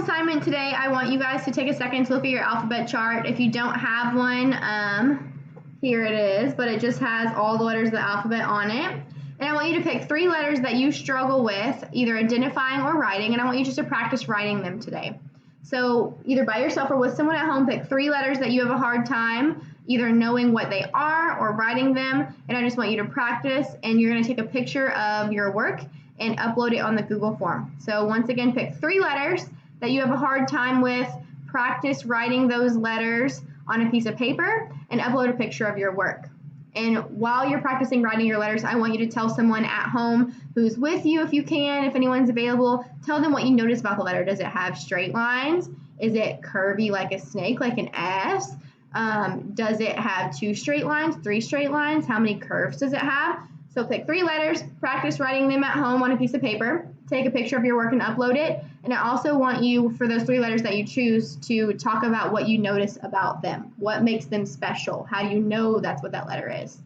assignment today, I want you guys to take a second to look at your alphabet chart. If you don't have one, here it is, but it just has all the letters of the alphabet on it. And I want you to pick 3 letters that you struggle with, either identifying or writing, and I want you just to practice writing them today. So either by yourself or with someone at home, pick 3 letters that you have a hard time either knowing what they are or writing them, and I just want you to practice, and you're going to take a picture of your work and upload it on the Google form. So once again, pick 3 letters that you have a hard time with, practice writing those letters on a piece of paper, and upload a picture of your work. And while you're practicing writing your letters, I want you to tell someone at home who's with you, if you can, if anyone's available, tell them what you notice about the letter. Does it have straight lines? Is it curvy like a snake, like an S? Does it have 2 straight lines, 3 straight lines? How many curves does it have? So pick 3 letters, practice writing them at home on a piece of paper, take a picture of your work and upload it. And I also want you, for those 3 letters that you choose, to talk about what you notice about them. What makes them special? How do you know that's what that letter is?